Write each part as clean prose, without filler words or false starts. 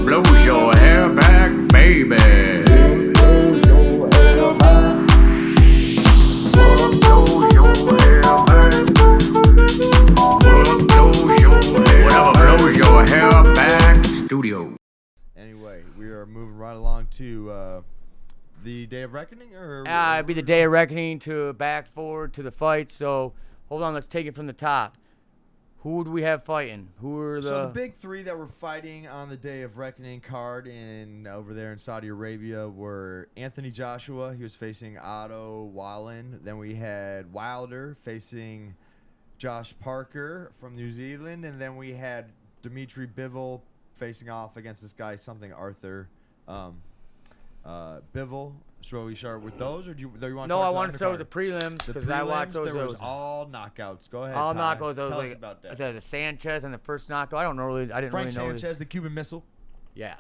blows your hair back, baby? What blows your hair back? What blows your hair? Whatever blows your hair back, studio. Anyway, we are moving right along to the Day of Reckoning, or It'd be the Day of Reckoning to back forward to the fight. So hold on, let's take it from the top. Who would we have fighting? Who are the? So the big three that were fighting on the Day of Reckoning card over there in Saudi Arabia were Anthony Joshua. He was facing Otto Wallen. Then we had Wilder facing Josh Parker from New Zealand, and then we had Dimitri Bivol facing off against this guy, Arthur Bivol. Shall we start with those, or do you want to No, talk I about want to start with the prelims because I watched those. There was all knockouts. Go ahead. all Ty. knockouts. Tell us about that. The Sanchez and the first knockout. I don't know really. I didn't Frank really know. Sanchez, the Cuban Missile. Yeah.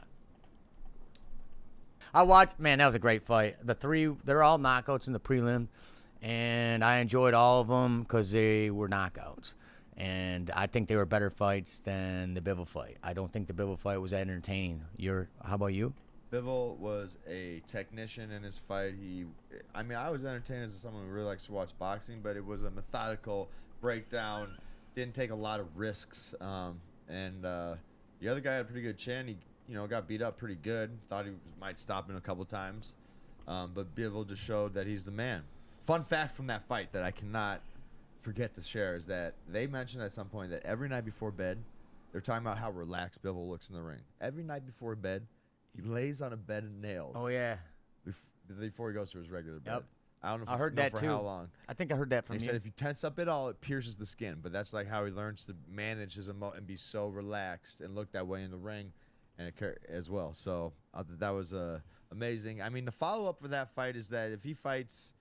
I watched. Man, that was a great fight. The three, they're all knockouts in the prelim, and I enjoyed all of them because they were knockouts. And I think they were better fights than the Bivol fight. I don't think the Bivol fight was entertaining. How about you? Bivol was a technician in his fight. I was entertained as someone who really likes to watch boxing, but it was a methodical breakdown. Didn't take a lot of risks. And the other guy had a pretty good chin. He, got beat up pretty good. Thought he might stop him a couple times. But Bivol just showed that he's the man. Fun fact from that fight that I cannot forget to share is that they mentioned at some point that every night before bed, they're talking about how relaxed Bivol looks in the ring. Every night before bed, he lays on a bed of nails. Oh yeah. Before he goes to his regular bed. Yep. I don't know if I heard know that for too. how long. I think I heard that from They you. said if you tense up at all, it pierces the skin. But that's like how he learns to manage his emotion and be so relaxed and look that way in the ring, and as well. So that was amazing. I mean, the follow up for that fight is that if he fights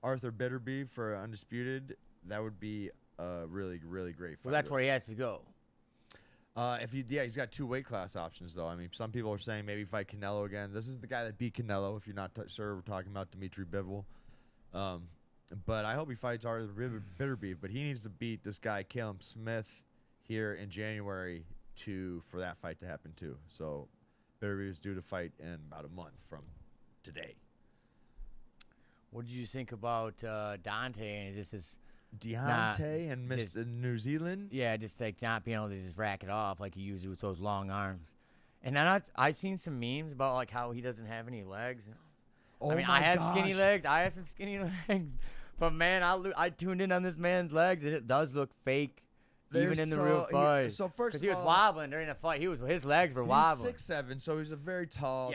Arthur Bitterby for undisputed, that would be a really, really great fight. Well, that's where he has to go. He's got two weight class options though. I mean, some people are saying maybe fight Canelo again. This is the guy that beat Canelo. If you're not sure, we're talking about Dimitri Bivol. But I hope he fights Arthur Bitterby. But he needs to beat this guy Caleb Smith here in January for that fight to happen too. So Bitterby is due to fight in about a month from today. What did you think about Dante and just his? Deontay and Mr. New Zealand. Yeah, just like not being able to just rack it off like he usually with those long arms. And then I seen some memes about like how he doesn't have any legs. Oh I mean, I have skinny legs. I have some skinny legs. But man, I tuned in on this man's legs and it does look fake. Even in the real fight. So first because of he was all, wobbling during the fight. His legs were wobbling. He's 6'7", so he's a very tall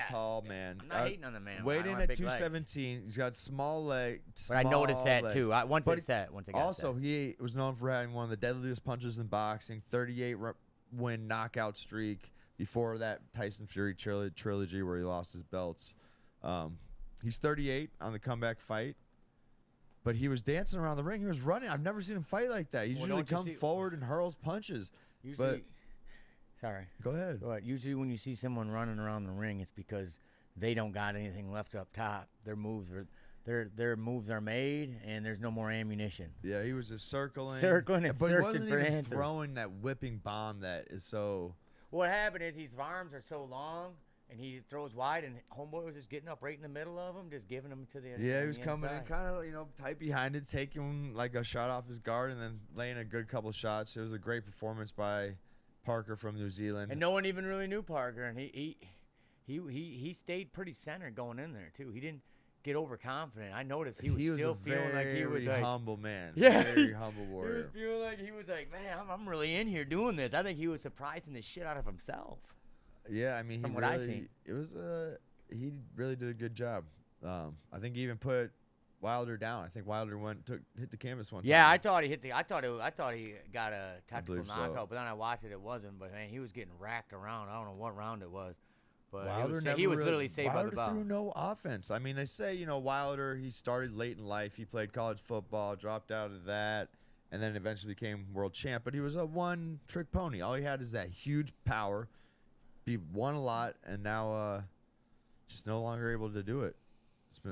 man. I'm not hating on the man. Weighed in at 217. He's got small legs. But I noticed that too. Once it got also, set. he was known for having one of the deadliest punches in boxing. 38 win knockout streak before that Tyson Fury trilogy where he lost his belts. He's 38 on the comeback fight. But he was dancing around the ring. He was running. I've never seen him fight like that. He usually comes forward and hurls punches. Sorry. Go ahead. But usually when you see someone running around the ring, it's because they don't got anything left up top. Their moves are made, and there's no more ammunition. Yeah, he was just circling and but searching he wasn't for even answers. throwing that whipping bomb that is so. What happened is his arms are so long. And he throws wide, and Homeboy was just getting up right in the middle of him, just giving him to the Yeah, he was coming inside. in kind of, tight behind it, taking like a shot off his guard and then laying a good couple shots. It was a great performance by Parker from New Zealand. And no one even really knew Parker, and he stayed pretty centered going in there, too. He didn't get overconfident. I noticed he was still feeling like he was a humble man. Yeah. Very humble warrior. He was feeling like he was like, man, I'm really in here doing this. I think he was surprising the shit out of himself. Yeah, I mean, From what I've seen. He really did a good job. I think he even put Wilder down. I think Wilder hit the canvas one time. Yeah, I thought he got a tactical knockout, so. but then I watched it wasn't. But man, he was getting racked around. I don't know what round it was, but Wilder he was literally saved by the bell. Wilder threw no offense. I mean, they say Wilder. He started late in life. He played college football, dropped out of that, and then eventually became world champ. But he was a one-trick pony. All he had is that huge power. He won a lot, and now just no longer able to do it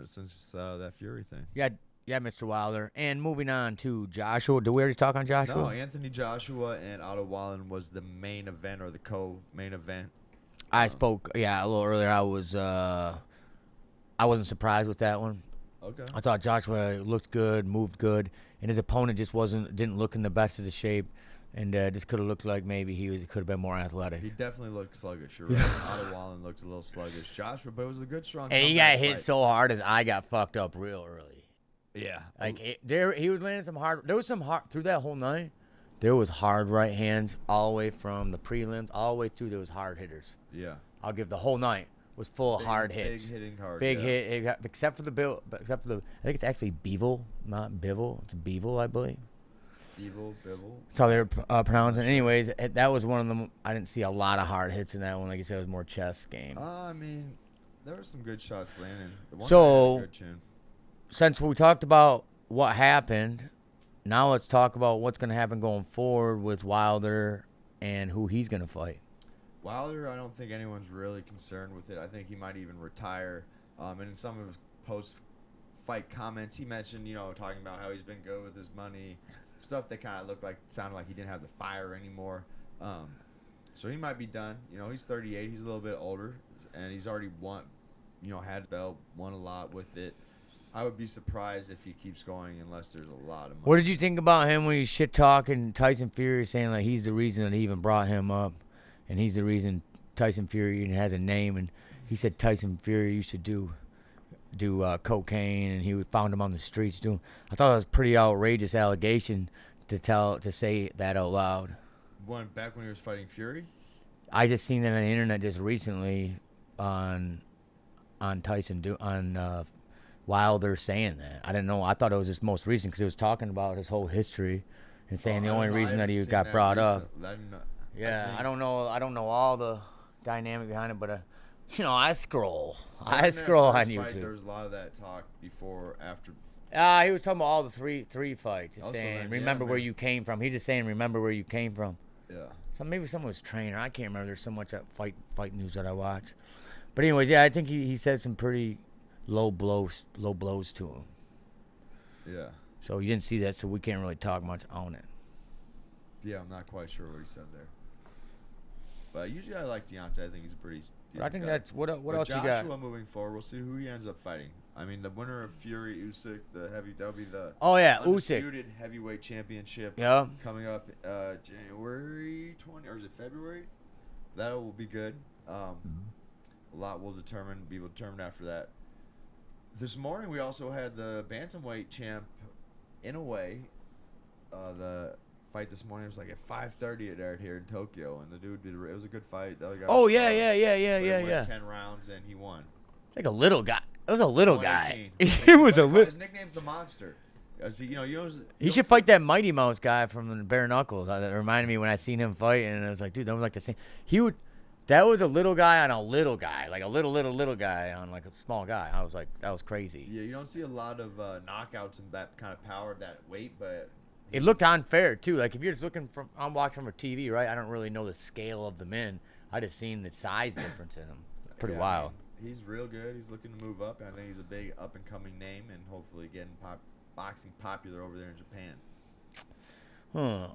since that Fury thing. Yeah, Mr. Wilder. And moving on to Joshua. Did we already talk on Joshua? No, Anthony Joshua and Otto Wallen was the main event or the co-main event. I spoke, a little earlier. I wasn't surprised with that one. Okay. I thought Joshua looked good, moved good, and his opponent just didn't look in the best of the shape, and just could have looked like maybe could have been more athletic. He definitely looked sluggish. You're right. Otto Wallen looked a little sluggish. Joshua, but it was a good, strong. And he got comeback hit fight. so hard his eye got fucked up real early. Yeah. Like he was landing some hard. There was some hard through that whole night. There was hard right hands all the way from the prelims all the way through. There was hard hitters. Yeah. I'll give the whole night was full of hard Big hits. hitting hard. Big yeah. hit, except for the I think it's actually Beevil, not Bivol. It's Beevil, I believe. Evil, Bivol. That's how they were pronouncing it. Anyways, that was one of them. I didn't see a lot of hard hits in that one. Like I said, it was more chess game. I mean, there were some good shots landing. The one So- guy had a good chin. Since we talked about what happened, now let's talk about what's going to happen going forward with Wilder and who he's going to fight. Wilder, I don't think anyone's really concerned with it. I think he might even retire. And in some of his post-fight comments, he mentioned, talking about how he's been good with his money, stuff that kind of sounded like he didn't have the fire anymore. So he might be done. He's 38. He's a little bit older, and he's already had a belt, won a lot with it. I would be surprised if he keeps going unless there's a lot of money. What did you think about him when he shit talking Tyson Fury, saying like he's the reason that he even brought him up, and he's the reason Tyson Fury even has a name, and he said Tyson Fury used to do cocaine, and he found him on the streets doing. I thought that was a pretty outrageous allegation to say that out loud. Back when he was fighting Fury? I just seen that on the internet just recently on Tyson Wilder saying that. I didn't know. I thought it was just most recent because he was talking about his whole history and saying the only reason that he got brought up. Yeah, I don't know. I don't know all the dynamic behind it, but I scroll on YouTube. There was a lot of that talk before, after. He was talking about all the three fights. He's saying, remember where you came from. He's just saying, remember where you came from. Yeah. So maybe someone was trainer. I can't remember. There's so much fight news that I watch. But anyways, yeah, I think he said some pretty low blows to him. Yeah. So you didn't see that, so we can't really talk much on it. Yeah, I'm not quite sure what he said there. But usually I like Deontay. I think he's a pretty decent But I think guy. that's what else Joshua, you got? moving forward, we'll see who he ends up fighting. I mean, the winner of Fury Usyk, that'll be the undisputed heavyweight championship. Yeah. Coming up January 20, or is it February? That will be good. A lot will be determined after that. This morning we also had the bantamweight champ, Inoue. The fight this morning was like at 5:30 it aired here in Tokyo, and the dude it was a good fight. The other guy Oh was yeah. went 10 rounds and he won. Like a little guy. It was a little guy. 118. It was a little. His nickname's the Monster. He should fight that Mighty Mouse guy from the Bare Knuckles. That reminded me when I seen him fight, and I was like, dude, that was like the same. That was a little guy on a little guy, like a little guy on like a small guy. I was like, that was crazy. Yeah, you don't see a lot of knockouts and that kind of power, that weight, but It looked unfair too. Like if you're just I'm watching from a TV, right? I don't really know the scale of the men. I just seen the size difference in them. Pretty wild. I mean, he's real good. He's looking to move up, and I think he's a big up and coming name, and hopefully getting boxing popular over there in Japan. Huh.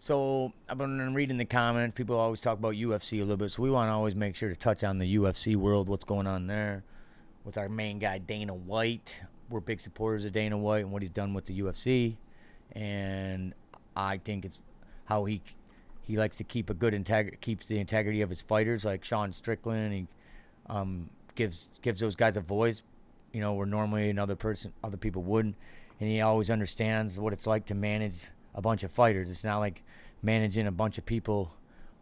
So I've been reading the comments. People always talk about UFC a little bit, so we want to always make sure to touch on the UFC world, what's going on there with our main guy, Dana White. We're big supporters of Dana White and what he's done with the UFC, and I think it's how he likes to keep keeps the integrity of his fighters, like Sean Strickland. He gives those guys a voice, where normally other people wouldn't, and he always understands what it's like to manage a bunch of fighters. It's not like managing a bunch of people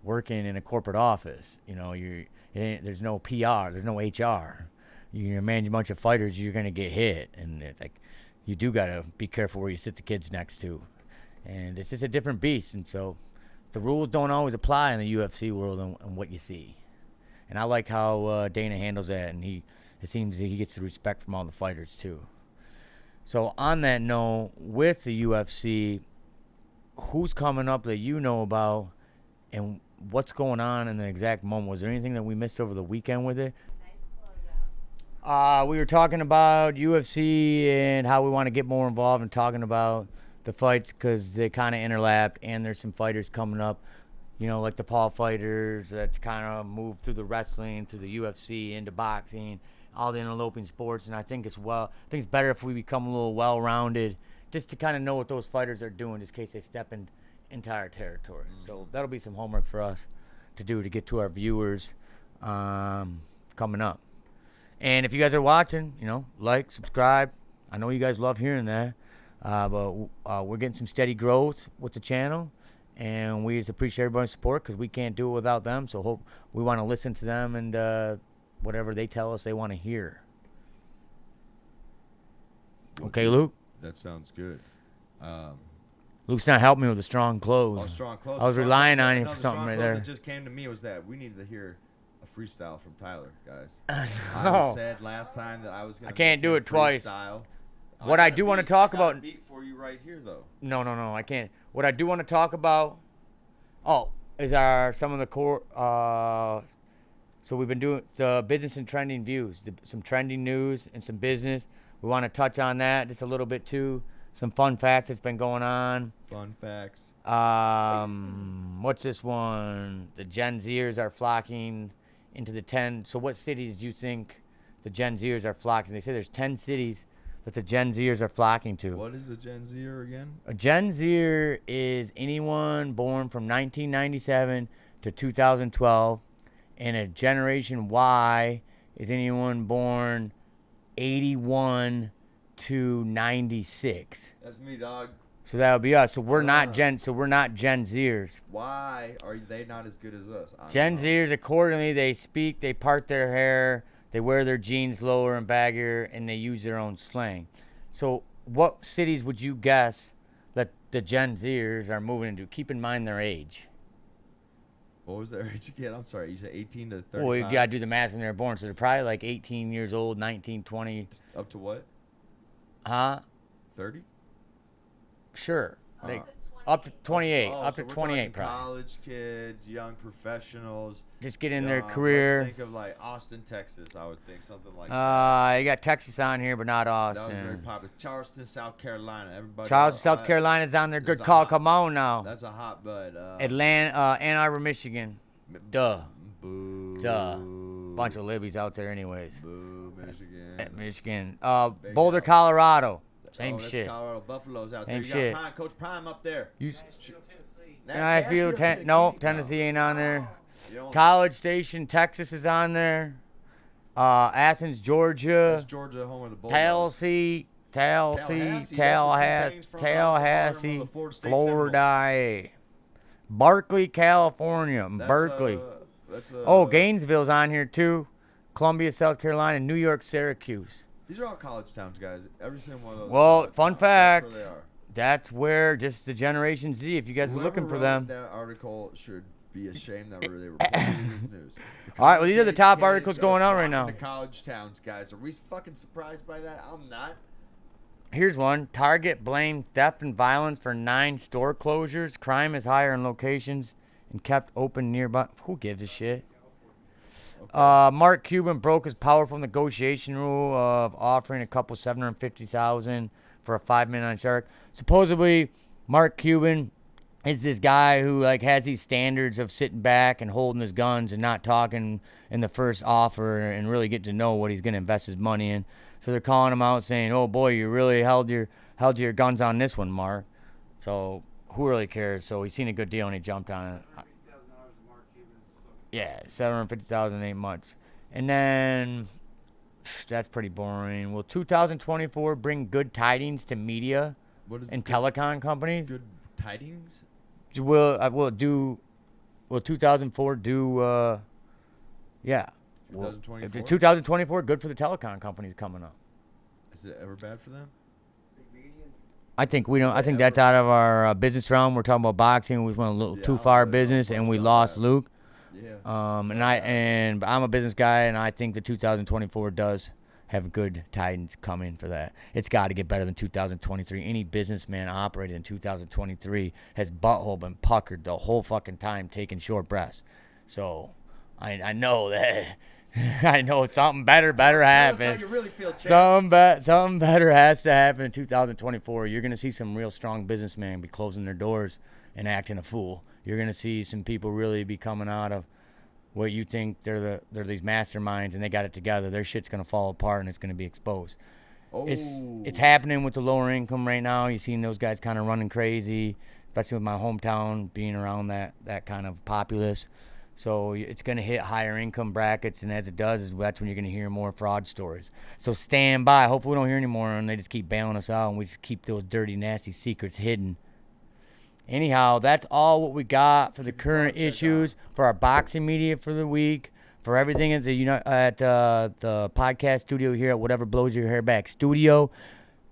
working in a corporate office. There's no PR, there's no HR. You're managing a bunch of fighters, you're gonna get hit, and it's like you do gotta be careful where you sit the kids next to, and it's just a different beast. And so the rules don't always apply in the UFC world and what you see. And I like how Dana handles that, and it seems that he gets the respect from all the fighters too. So on that note, with the UFC, who's coming up that you know about, and what's going on in the exact moment? Was there anything that we missed over the weekend with it? Nice closeout. We were talking about UFC and how we want to get more involved in talking about the fights because they kind of interlapped, and there's some fighters coming up. you know, like the Paul fighters that kind of move through the wrestling, through the UFC, into boxing, all the interloping sports. And I think it's better if we become a little well-rounded, just to kind of know what those fighters are doing, just in case they step into our territory. So that'll be some homework for us to do to get to our viewers coming up. And if you guys are watching, you know, like, subscribe. I know you guys love hearing that. But we're getting some steady growth with the channel. And we just appreciate everybody's support because we can't do it without them. So we want to listen to them and whatever they tell us they want to hear. Okay, Luke? That sounds good. Luke's not helping me with the strong close. Oh, strong close. I was Strong relying close. on you No, for the something strong right close there. that just came to me was that we needed to hear a freestyle from Tyler, guys. No. I said last time that I was going to. I can't do it twice. Freestyle. What I do want to talk about. I got a beat for you right here, though. No, I can't. What I do want to talk about, is some of the core. So we've been doing the business and trending views, some trending news and some business. We want to touch on that just a little bit too. Some fun facts that's been going on. Fun facts. What's this one? The Gen Zers are flocking into the 10. So what cities do you think the Gen Zers are flocking? They say there's 10 cities that the Gen Zers are flocking to. What is a Gen Zer again? A Gen Zer is anyone born from 1997 to 2012, and a Generation Y is anyone born 81 to 96. That's me, dog. So that would be us. So we're not Gen Zers. Why are they not as good as us? Gen Zers, accordingly, they speak, they part their hair, they wear their jeans lower and baggier, and they use their own slang. So what cities would you guess that the Gen Zers are moving into? Keep in mind their age. What was their age again? I'm sorry. You said 18 to 35? Well, you got to do the math when they're born. So they're probably like 18 years old, 19, 20. Up to what? Huh? 30? Sure. They, It's up to 28. Oh, up so to we're 28 talking probably. college kids, young professionals. Just get in their Let's career. think of like Austin, Texas. I would think something like that. You got Texas on here, but not That was very Austin. popular. Charleston, South Carolina. Everybody. Charleston, South Carolina's on there. There's Good a call. hot- Come on now. That's a hotbed. Atlanta, Ann Arbor, Michigan. Duh. Boo. Duh. Bunch of Libbies out there anyways. Boo, Michigan. At Michigan. Big Boulder, out. Colorado. Same that's shit. Colorado Buffaloes out there. Same You shit. got Prime, Coach Prime up there. You, Nashville, Nashville, no, Tennessee ain't on there. You don't- College Station, Texas is on there. Athens, Georgia. That's Georgia, home of the Bulldogs. Tallahassee, Tallahassee, Tallahassee, that's where T-Pain's from. Tallahassee, The Florida State Florida. Berkeley, California. That's, Berkeley. That's Gainesville's on here too. Columbia, South Carolina, New York, Syracuse. These are all college towns, guys. Every single one of those. Well, college fun towns. fact. That's where they are. That's where just the Generation Z, if you guys are Whoever looking for wrote them. That article should be ashamed that they reported this news. All right, well, these are the top Kids articles are going on right flocking now. to college towns, guys. Are we fucking surprised by that? I'm not. Here's one. Target blamed theft and violence for 9 store closures. Crime is higher in locations and kept open nearby. Who gives a shit? Mark Cuban broke his powerful negotiation rule of offering a couple $750,000 for a 5-minute on Shark. Supposedly, Mark Cuban is this guy who like has these standards of sitting back and holding his guns and not talking in the first offer and really get to know what he's going to invest his money in. So they're calling him out saying, "Oh boy, you really held your guns on this one, Mark." So who really cares? So he's seen a good deal and he jumped on it. Yeah, $750,000 ain't much. And then that's pretty boring. Will 2024 bring good tidings to media What is and good, telecom companies? good tidings? Will 2004 do? Yeah. 2024? 2024 good for the telecom companies coming up. Is it ever bad for them? I think we don't. I think that's out of our business realm. We're talking about boxing. We went a little Yeah, too I far don't really know business, much and we about lost that. Luke. Yeah. But I'm a business guy, and I think the 2024 does have good tidings coming for that. It's got to get better than 2023. Any businessman operating in 2023 has butthole been puckered the whole fucking time, taking short breaths. So I know that. I know something better Tell us how happen. you really feel, champ. Something better has to happen in 2024. You're going to see some real strong businessmen be closing their doors and acting a fool. you're gonna see some people really be coming out of what you think they're these masterminds and they got it together. Their shit's gonna fall apart and it's gonna be exposed. Oh. It's happening with the lower income right now. You're seeing those guys kind of running crazy, especially with my hometown being around that kind of populace. So it's going to hit higher income brackets, and as it does, that's when you're going to hear more fraud stories. So stand by. Hopefully we don't hear any more, and they just keep bailing us out, and we just keep those dirty, nasty secrets hidden. Anyhow, that's all what we got for the current issues, for our boxing media for the week, for everything at the podcast studio here at Whatever Blows Your Hair Back Studio.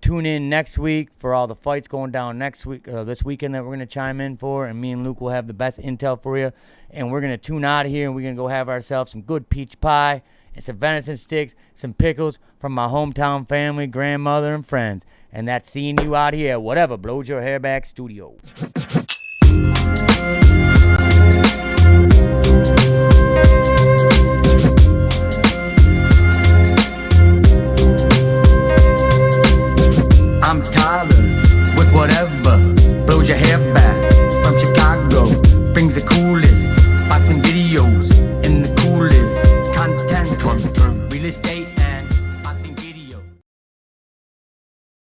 Tune in next week for all the fights going down next week, this weekend that we're going to chime in for, and me and Luke will have the best intel for you. And we're going to tune out of here, and we're going to go have ourselves some good peach pie and some venison sticks, some pickles from my hometown family, grandmother, and friends. And that's seeing you out here at Whatever Blows Your Hair Back Studio.